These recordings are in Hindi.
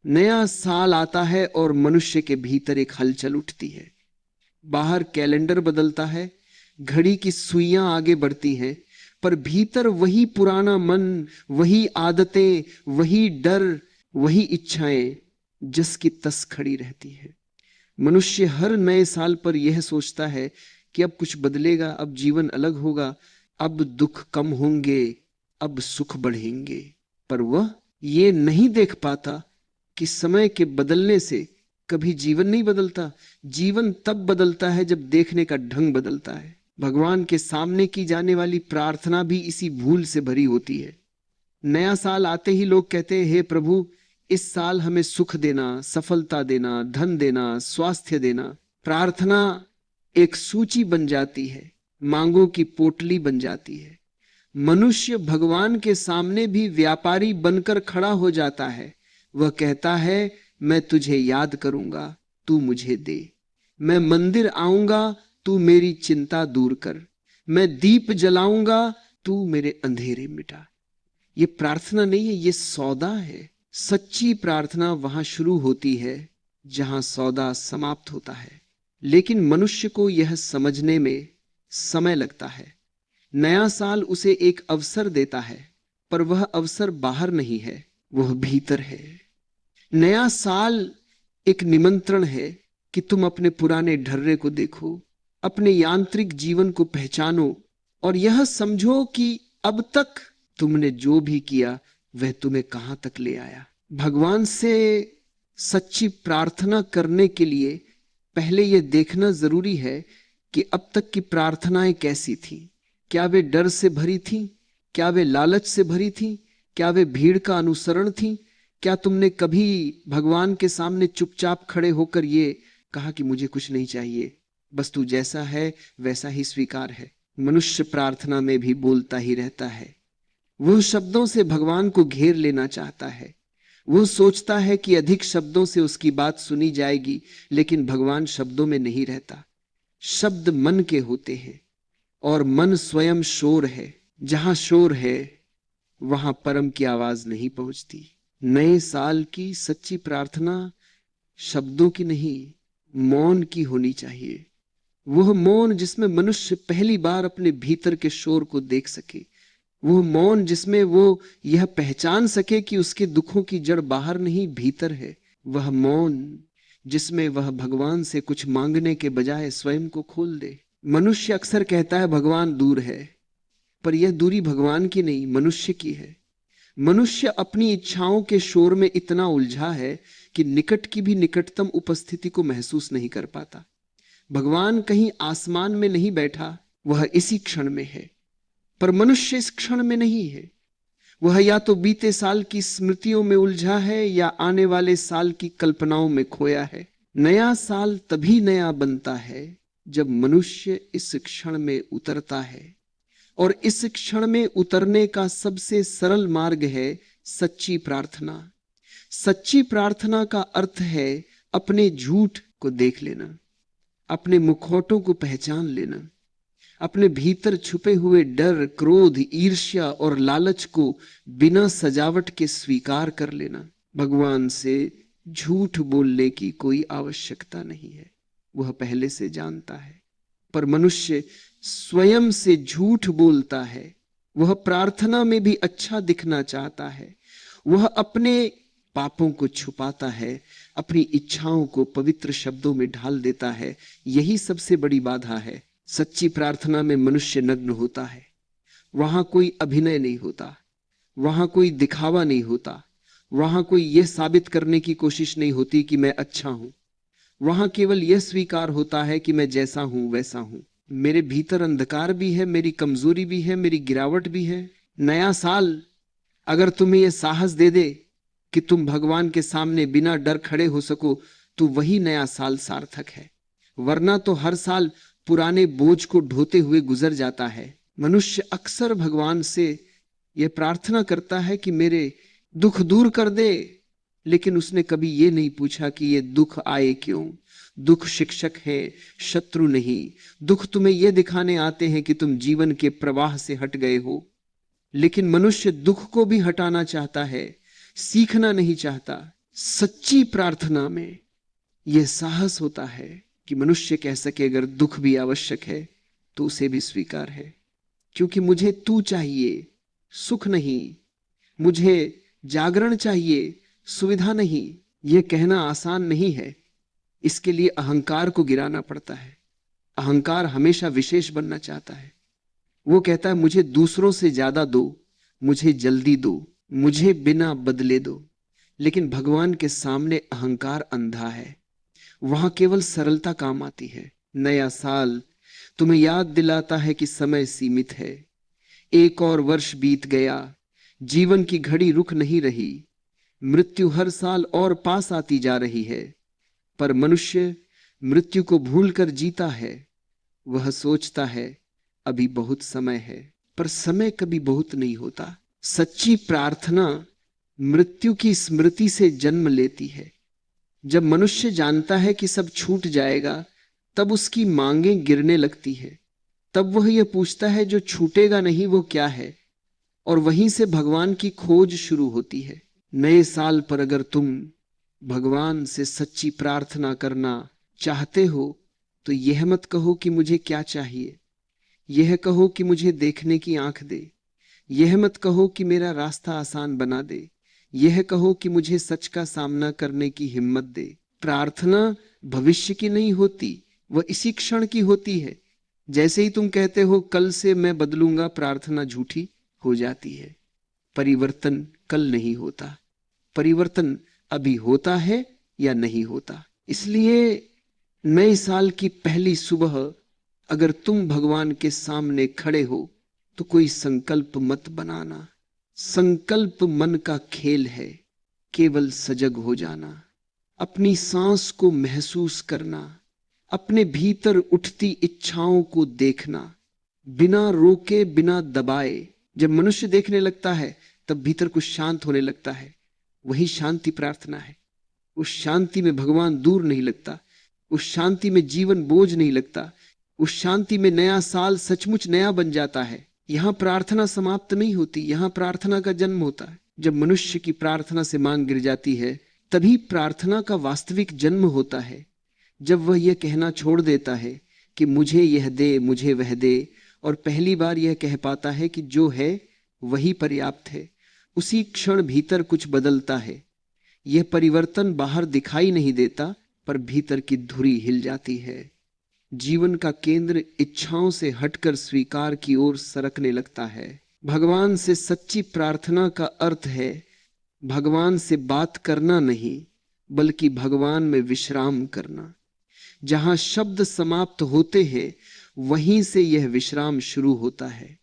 नया साल आता है और मनुष्य के भीतर एक हलचल उठती है। बाहर कैलेंडर बदलता है, घड़ी की सुइयां आगे बढ़ती हैं, पर भीतर वही पुराना मन, वही आदतें, वही डर, वही इच्छाएं जस की तस खड़ी रहती है। मनुष्य हर नए साल पर यह सोचता है कि अब कुछ बदलेगा, अब जीवन अलग होगा, अब दुख कम होंगे, अब सुख बढ़ेंगे। पर वह ये नहीं देख पाता कि समय के बदलने से कभी जीवन नहीं बदलता। जीवन तब बदलता है जब देखने का ढंग बदलता है। भगवान के सामने की जाने वाली प्रार्थना भी इसी भूल से भरी होती है। नया साल आते ही लोग कहते हैं, हे प्रभु, इस साल हमें सुख देना, सफलता देना, धन देना, स्वास्थ्य देना। प्रार्थना एक सूची बन जाती है, मांगों की पोटली बन जाती है। मनुष्य भगवान के सामने भी व्यापारी बनकर खड़ा हो जाता है। वह कहता है, मैं तुझे याद करूंगा, तू मुझे दे। मैं मंदिर आऊंगा, तू मेरी चिंता दूर कर। मैं दीप जलाऊंगा, तू मेरे अंधेरे मिटा। ये प्रार्थना नहीं है, ये सौदा है। सच्ची प्रार्थना वहां शुरू होती है जहां सौदा समाप्त होता है। लेकिन मनुष्य को यह समझने में समय लगता है। नया साल उसे एक अवसर देता है, पर वह अवसर बाहर नहीं है, वह भीतर है। नया साल एक निमंत्रण है कि तुम अपने पुराने ढर्रे को देखो, अपने यांत्रिक जीवन को पहचानो और यह समझो कि अब तक तुमने जो भी किया वह तुम्हें कहां तक ले आया। भगवान से सच्ची प्रार्थना करने के लिए पहले यह देखना जरूरी है कि अब तक की प्रार्थनाएं कैसी थी। क्या वे डर से भरी थीं? क्या वे लालच से भरी थीं? क्या वे भीड़ का अनुसरण थीं? क्या तुमने कभी भगवान के सामने चुपचाप खड़े होकर ये कहा कि मुझे कुछ नहीं चाहिए, बस तू जैसा है वैसा ही स्वीकार है? मनुष्य प्रार्थना में भी बोलता ही रहता है। वह शब्दों से भगवान को घेर लेना चाहता है। वो सोचता है कि अधिक शब्दों से उसकी बात सुनी जाएगी, लेकिन भगवान शब्दों में नहीं रहता। शब्द मन के होते हैं और मन स्वयं शोर है। जहां शोर है वहां परम की आवाज नहीं पहुंचती। नए साल की सच्ची प्रार्थना शब्दों की नहीं, मौन की होनी चाहिए। वह मौन जिसमें मनुष्य पहली बार अपने भीतर के शोर को देख सके। वह मौन जिसमें वो यह पहचान सके कि उसके दुखों की जड़ बाहर नहीं भीतर है। वह मौन जिसमें वह भगवान से कुछ मांगने के बजाय स्वयं को खोल दे। मनुष्य अक्सर कहता है भगवान दूर है, पर यह दूरी भगवान की नहीं, मनुष्य की है। मनुष्य अपनी इच्छाओं के शोर में इतना उलझा है कि निकट की भी निकटतम उपस्थिति को महसूस नहीं कर पाता। भगवान कहीं आसमान में नहीं बैठा, वह इसी क्षण में है। पर मनुष्य इस क्षण में नहीं है। वह या तो बीते साल की स्मृतियों में उलझा है या आने वाले साल की कल्पनाओं में खोया है। नया साल तभी नया बनता है जब मनुष्य इस क्षण में उतरता है, और इस क्षण में उतरने का सबसे सरल मार्ग है सच्ची प्रार्थना। सच्ची प्रार्थना का अर्थ है अपने झूठ को देख लेना, अपने मुखौटों को पहचान लेना, अपने भीतर छुपे हुए डर, क्रोध, ईर्ष्या और लालच को बिना सजावट के स्वीकार कर लेना। भगवान से झूठ बोलने की कोई आवश्यकता नहीं है, वह पहले से जानता है। पर मनुष्य स्वयं से झूठ बोलता है। वह प्रार्थना में भी अच्छा दिखना चाहता है। वह अपने पापों को छुपाता है, अपनी इच्छाओं को पवित्र शब्दों में ढाल देता है। यही सबसे बड़ी बाधा है। सच्ची प्रार्थना में मनुष्य नग्न होता है। वहां कोई अभिनय नहीं होता, वहां कोई दिखावा नहीं होता, वहां कोई यह साबित करने की कोशिश नहीं होती कि मैं अच्छा हूं। वहां केवल यह स्वीकार होता है कि मैं जैसा हूं वैसा हूं। मेरे भीतर अंधकार भी है, मेरी कमजोरी भी है, मेरी गिरावट भी है। नया साल अगर तुम्हें यह साहस दे दे कि तुम भगवान के सामने बिना डर खड़े हो सको, तो वही नया साल सार्थक है। वरना तो हर साल पुराने बोझ को ढोते हुए गुजर जाता है। मनुष्य अक्सर भगवान से यह प्रार्थना करता है कि मेरे दुख दूर कर दे, लेकिन उसने कभी यह नहीं पूछा कि यह दुख आए क्यों। दुख शिक्षक है, शत्रु नहीं। दुख तुम्हें यह दिखाने आते हैं कि तुम जीवन के प्रवाह से हट गए हो। लेकिन मनुष्य दुख को भी हटाना चाहता है, सीखना नहीं चाहता। सच्ची प्रार्थना में यह साहस होता है कि मनुष्य कह सके अगर दुख भी आवश्यक है तो उसे भी स्वीकार है, क्योंकि मुझे तू चाहिए, सुख नहीं। मुझे जागरण चाहिए, सुविधा नहीं। यह कहना आसान नहीं है। इसके लिए अहंकार को गिराना पड़ता है। अहंकार हमेशा विशेष बनना चाहता है। वो कहता है मुझे दूसरों से ज्यादा दो, मुझे जल्दी दो, मुझे बिना बदले दो। लेकिन भगवान के सामने अहंकार अंधा है। वहां केवल सरलता काम आती है। नया साल तुम्हें याद दिलाता है कि समय सीमित है। एक और वर्ष बीत गया, जीवन की घड़ी रुक नहीं रही। मृत्यु हर साल और पास आती जा रही है। पर मनुष्य मृत्यु को भूलकर जीता है। वह सोचता है अभी बहुत समय है, पर समय कभी बहुत नहीं होता। सच्ची प्रार्थना मृत्यु की स्मृति से जन्म लेती है। जब मनुष्य जानता है कि सब छूट जाएगा, तब उसकी मांगें गिरने लगती है। तब वह यह पूछता है जो छूटेगा नहीं वो क्या है, और वहीं से भगवान की खोज शुरू होती है। नए साल पर अगर तुम भगवान से सच्ची प्रार्थना करना चाहते हो तो यह मत कहो कि मुझे क्या चाहिए, यह कहो कि मुझे देखने की आंख दे। यह मत कहो कि मेरा रास्ता आसान बना दे। यह कहो कि मुझे सच का सामना करने की हिम्मत दे। प्रार्थना भविष्य की नहीं होती, वह इसी क्षण की होती है। जैसे ही तुम कहते हो कल से मैं बदलूंगा, प्रार्थना झूठी हो जाती है। परिवर्तन कल नहीं होता, परिवर्तन अभी होता है या नहीं होता। इसलिए नए साल की पहली सुबह अगर तुम भगवान के सामने खड़े हो तो कोई संकल्प मत बनाना। संकल्प मन का खेल है, केवल सजग हो जाना, अपनी सांस को महसूस करना, अपने भीतर उठती इच्छाओं को देखना, बिना रोके बिना दबाए। जब मनुष्य देखने लगता है तब भीतर कुछ शांत होने लगता है। वही शांति प्रार्थना है। उस शांति में भगवान दूर नहीं लगता, उस शांति में जीवन बोझ नहीं लगता, उस शांति में नया साल सचमुच नया बन जाता है। यहां प्रार्थना समाप्त नहीं होती, यहां प्रार्थना का जन्म होता है। जब मनुष्य की प्रार्थना से मांग गिर जाती है तभी प्रार्थना का वास्तविक जन्म होता है। जब वह यह कहना छोड़ देता है कि मुझे यह दे, मुझे वह दे, और पहली बार यह कह पाता है कि जो है वही पर्याप्त है, उसी क्षण भीतर कुछ बदलता है। यह परिवर्तन बाहर दिखाई नहीं देता, पर भीतर की धुरी हिल जाती है। जीवन का केंद्र इच्छाओं से हटकर स्वीकार की ओर सरकने लगता है। भगवान से सच्ची प्रार्थना का अर्थ है भगवान से बात करना नहीं, बल्कि भगवान में विश्राम करना। जहां शब्द समाप्त होते हैं वहीं से यह विश्राम शुरू होता है।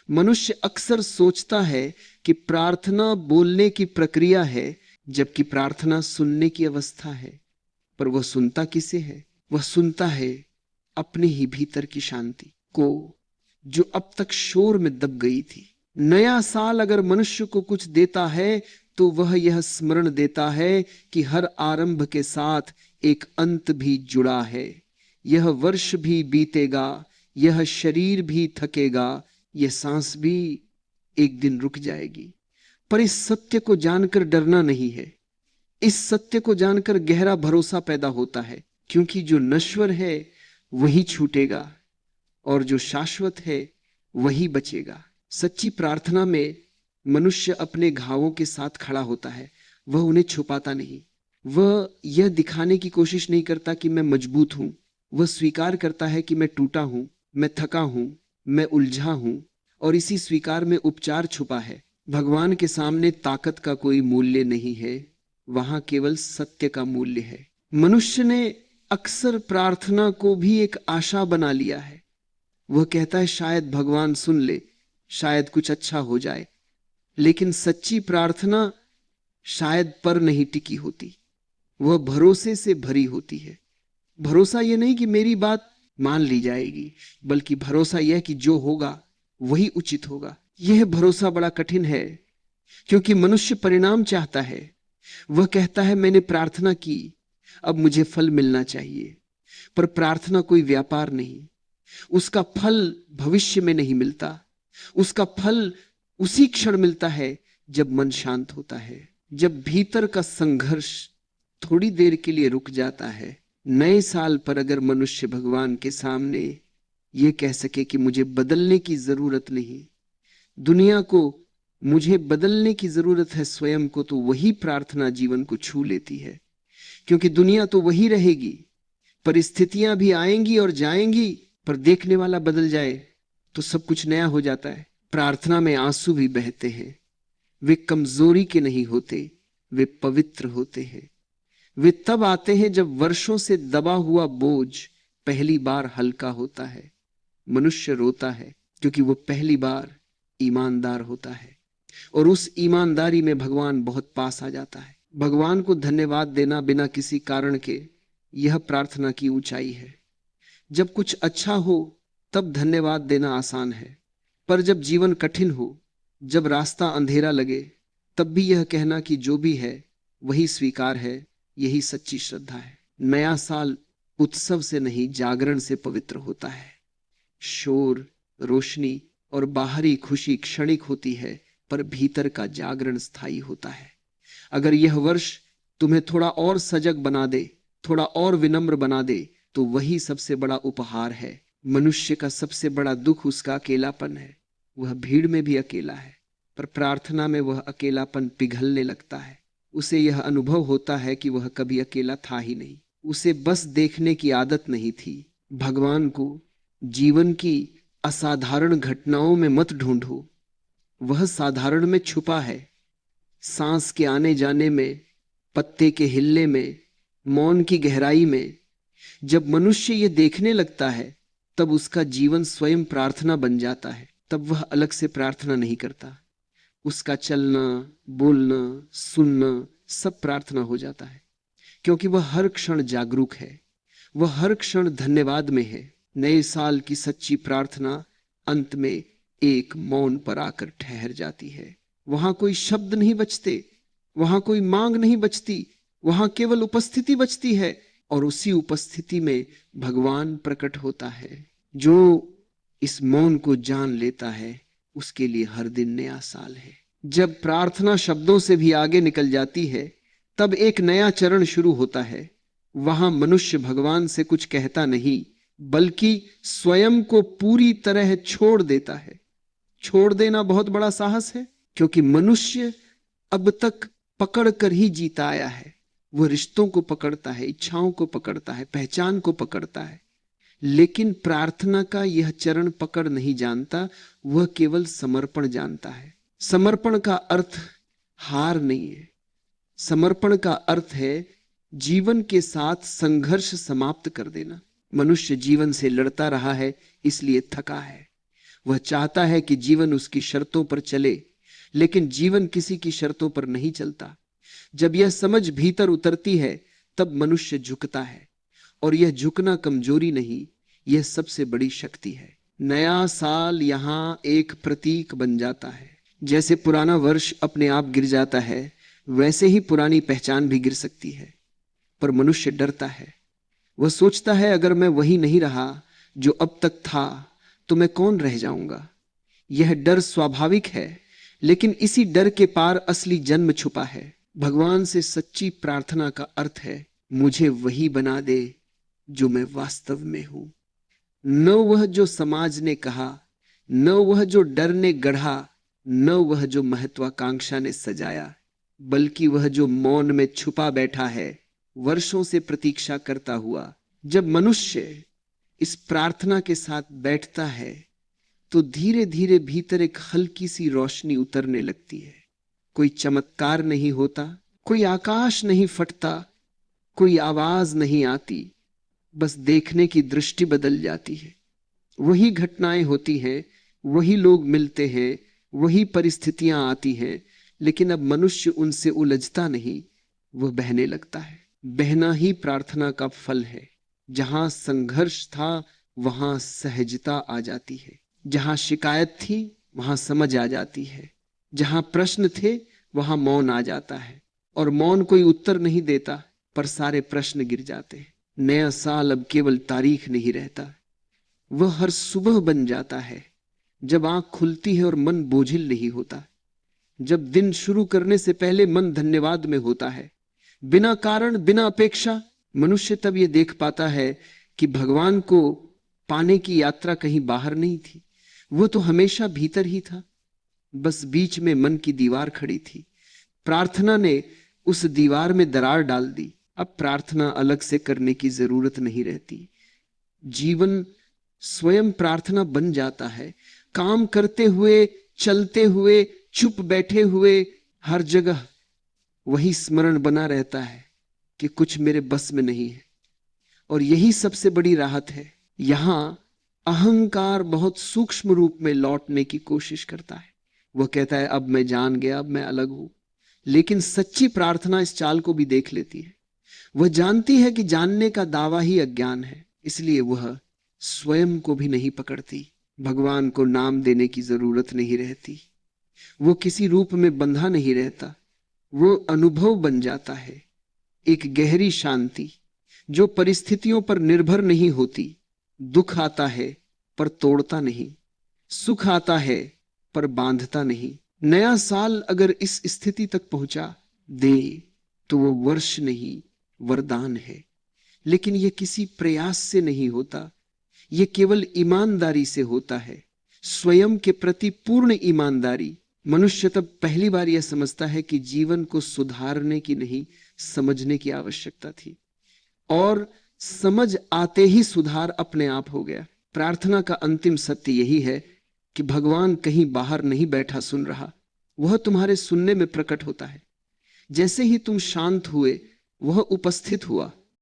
मनुष्य अक्सर सोचता है कि प्रार्थना बोलने की प्रक्रिया है, जबकि प्रार्थना सुनने की अवस्था है। पर वह सुनता किसे है? वह सुनता है अपने ही भीतर की शांति को, जो अब तक शोर में दब गई थी। नया साल अगर मनुष्य को कुछ देता है तो वह यह स्मरण देता है कि हर आरंभ के साथ एक अंत भी जुड़ा है। यह वर्ष भी बीतेगा, यह शरीर भी थकेगा, यह सांस भी एक दिन रुक जाएगी। पर इस सत्य को जानकर डरना नहीं है। इस सत्य को जानकर गहरा भरोसा पैदा होता है, क्योंकि जो नश्वर है वही छूटेगा और जो शाश्वत है वही बचेगा। सच्ची प्रार्थना में मनुष्य अपने घावों के साथ खड़ा होता है। वह उन्हें छुपाता नहीं। वह यह दिखाने की कोशिश नहीं करता कि मैं मजबूत हूं। वह स्वीकार करता है कि मैं टूटा हूं, मैं थका हूं, मैं उलझा हूं, और इसी स्वीकार में उपचार छुपा है। भगवान के सामने ताकत का कोई मूल्य नहीं है, वहां केवल सत्य का मूल्य है। मनुष्य ने अक्सर प्रार्थना को भी एक आशा बना लिया है। वह कहता है शायद भगवान सुन ले, शायद कुछ अच्छा हो जाए। लेकिन सच्ची प्रार्थना शायद पर नहीं टिकी होती, वह भरोसे से भरी होती है। भरोसा यह नहीं कि मेरी बात मान ली जाएगी, बल्कि भरोसा यह कि जो होगा वही उचित होगा। यह भरोसा बड़ा कठिन है, क्योंकि मनुष्य परिणाम चाहता है। वह कहता है मैंने प्रार्थना की, अब मुझे फल मिलना चाहिए। पर प्रार्थना कोई व्यापार नहीं। उसका फल भविष्य में नहीं मिलता, उसका फल उसी क्षण मिलता है जब मन शांत होता है। जब भीतर का संघर्ष थोड़ी देर के लिए रुक जाता है, नए साल पर अगर मनुष्य भगवान के सामने ये कह सके कि मुझे बदलने की जरूरत नहीं, दुनिया को मुझे बदलने की जरूरत है स्वयं को, तो वही प्रार्थना जीवन को छू लेती है। क्योंकि दुनिया तो वही रहेगी, परिस्थितियां भी आएंगी और जाएंगी, पर देखने वाला बदल जाए तो सब कुछ नया हो जाता है। प्रार्थना में आंसू भी बहते हैं, वे कमजोरी के नहीं होते, वे पवित्र होते हैं। वे तब आते हैं जब वर्षों से दबा हुआ बोझ पहली बार हल्का होता है। मनुष्य रोता है क्योंकि वो पहली बार ईमानदार होता है, और उस ईमानदारी में भगवान बहुत पास आ जाता है। भगवान को धन्यवाद देना बिना किसी कारण के, यह प्रार्थना की ऊंचाई है। जब कुछ अच्छा हो तब धन्यवाद देना आसान है, पर जब जीवन कठिन हो, जब रास्ता अंधेरा लगे, तब भी यह कहना कि जो भी है वही स्वीकार है, यही सच्ची श्रद्धा है। नया साल उत्सव से नहीं, जागरण से पवित्र होता है। शोर, रोशनी और बाहरी खुशी क्षणिक होती है, पर भीतर का जागरण स्थायी होता है। अगर यह वर्ष तुम्हें थोड़ा और सजग बना दे, थोड़ा और विनम्र बना दे, तो वही सबसे बड़ा उपहार है। मनुष्य का सबसे बड़ा दुख उसका अकेलापन है। वह भीड़ में भी अकेला है, पर प्रार्थना में वह अकेलापन पिघलने लगता है। उसे यह अनुभव होता है कि वह कभी अकेला था ही नहीं। उसे बस देखने की आदत नहीं थी। भगवान को जीवन की असाधारण घटनाओं में मत ढूंढो, वह साधारण में छुपा है। सांस के आने जाने में, पत्ते के हिलने में, मौन की गहराई में। जब मनुष्य ये देखने लगता है, तब उसका जीवन स्वयं प्रार्थना बन जाता है। तब वह अलग से प्रार्थना नहीं करता, उसका चलना, बोलना, सुनना सब प्रार्थना हो जाता है, क्योंकि वह हर क्षण जागरूक है, वह हर क्षण धन्यवाद में है। नए साल की सच्ची प्रार्थना अंत में एक मौन पर आकर ठहर जाती है। वहां कोई शब्द नहीं बचते, वहां कोई मांग नहीं बचती, वहां केवल उपस्थिति बचती है, और उसी उपस्थिति में भगवान प्रकट होता है। जो इस मौन को जान लेता है, उसके लिए हर दिन नया साल है। जब प्रार्थना शब्दों से भी आगे निकल जाती है, तब एक नया चरण शुरू होता है। वहां मनुष्य भगवान से कुछ कहता नहीं, बल्कि स्वयं को पूरी तरह छोड़ देता है। छोड़ देना बहुत बड़ा साहस है, क्योंकि मनुष्य अब तक पकड़ कर ही जीता आया है। वह रिश्तों को पकड़ता है, इच्छाओं को पकड़ता है, पहचान को पकड़ता है, लेकिन प्रार्थना का यह चरण पकड़ नहीं जानता। वह केवल समर्पण जानता है। समर्पण का अर्थ हार नहीं है। समर्पण का अर्थ है जीवन के साथ संघर्ष समाप्त कर देना। मनुष्य जीवन से लड़ता रहा है, इसलिए थका है। वह चाहता है कि जीवन उसकी शर्तों पर चले, लेकिन जीवन किसी की शर्तों पर नहीं चलता। जब यह समझ भीतर उतरती है, तब मनुष्य झुकता है, और यह झुकना कमजोरी नहीं, यह सबसे बड़ी शक्ति है। नया साल यहां एक प्रतीक बन जाता है। जैसे पुराना वर्ष अपने आप गिर जाता है, वैसे ही पुरानी पहचान भी गिर सकती है। पर मनुष्य डरता है। वह सोचता है, अगर मैं वही नहीं रहा जो अब तक था, तो मैं कौन रह जाऊंगा। यह डर स्वाभाविक है, लेकिन इसी डर के पार असली जन्म छुपा है। भगवान से सच्ची प्रार्थना का अर्थ है, मुझे वही बना दे जो मैं वास्तव में हूं। न वह जो समाज ने कहा, न वह जो डर ने गढ़ा, न वह जो महत्वाकांक्षा ने सजाया, बल्कि वह जो मौन में छुपा बैठा है, वर्षों से प्रतीक्षा करता हुआ। जब मनुष्य इस प्रार्थना के साथ बैठता है, तो धीरे धीरे भीतर एक हल्की सी रोशनी उतरने लगती है। कोई चमत्कार नहीं होता, कोई आकाश नहीं फटता, कोई आवाज नहीं आती, बस देखने की दृष्टि बदल जाती है। वही घटनाएं होती हैं, वही लोग मिलते हैं, वही परिस्थितियां आती हैं, लेकिन अब मनुष्य उनसे उलझता नहीं, वह बहने लगता है। बहना ही प्रार्थना का फल है। जहां संघर्ष था, वहां सहजता आ जाती है। जहां शिकायत थी, वहां समझ आ जाती है। जहां प्रश्न थे, वहां मौन आ जाता है। और मौन कोई उत्तर नहीं देता, पर सारे प्रश्न गिर जाते हैं। नया साल अब केवल तारीख नहीं रहता, वह हर सुबह बन जाता है, जब आंख खुलती है और मन बोझिल नहीं होता। जब दिन शुरू करने से पहले मन धन्यवाद में होता है, बिना कारण बिना अपेक्षा, मनुष्य तब ये देख पाता है कि भगवान को पाने की यात्रा कहीं बाहर नहीं थी, वो तो हमेशा भीतर ही था। बस बीच में मन की दीवार खड़ी थी। प्रार्थना ने उस दीवार में दरार डाल दी। अब प्रार्थना अलग से करने की जरूरत नहीं रहती। जीवन स्वयं प्रार्थना बन जाता है। काम करते हुए, चलते हुए, चुप बैठे हुए, हर जगह वही स्मरण बना रहता है कि कुछ मेरे बस में नहीं है। और यही सबसे बड़ी राहत है। यहां अहंकार बहुत सूक्ष्म रूप में लौटने की कोशिश करता है। वह कहता है अब मैं जान गया, अब मैं अलग हूं। लेकिन सच्ची प्रार्थना इस चाल को भी देख लेती है। वह जानती है कि जानने का दावा ही अज्ञान है, इसलिए वह स्वयं को भी नहीं पकड़ती। भगवान को नाम देने की जरूरत नहीं रहती। वो किसी रूप में बंधा नहीं रहता। वो अनुभव बन जाता है, एक गहरी शांति जो परिस्थितियों पर निर्भर नहीं होती। दुख आता है पर तोड़ता नहीं, सुख आता है पर बांधता नहीं। नया साल अगर इस स्थिति तक पहुंचा दे तो वो वर्ष नहीं, वरदान है। लेकिन यह किसी प्रयास से नहीं होता, यह केवल ईमानदारी से होता है, स्वयं के प्रति पूर्ण ईमानदारी। मनुष्य तब पहली बार यह समझता है कि जीवन को सुधारने की नहीं, समझने की आवश्यकता थी। और समझ आते ही सुधार अपने आप हो गया। प्रार्थना का अंतिम सत्य यही है कि भगवान कहीं बाहर नहीं बैठा सुन रहा, वह तुम्हारे सुनने में प्रकट होता है। जैसे ही तुम शांत हुए वह उपस्थित हुआ।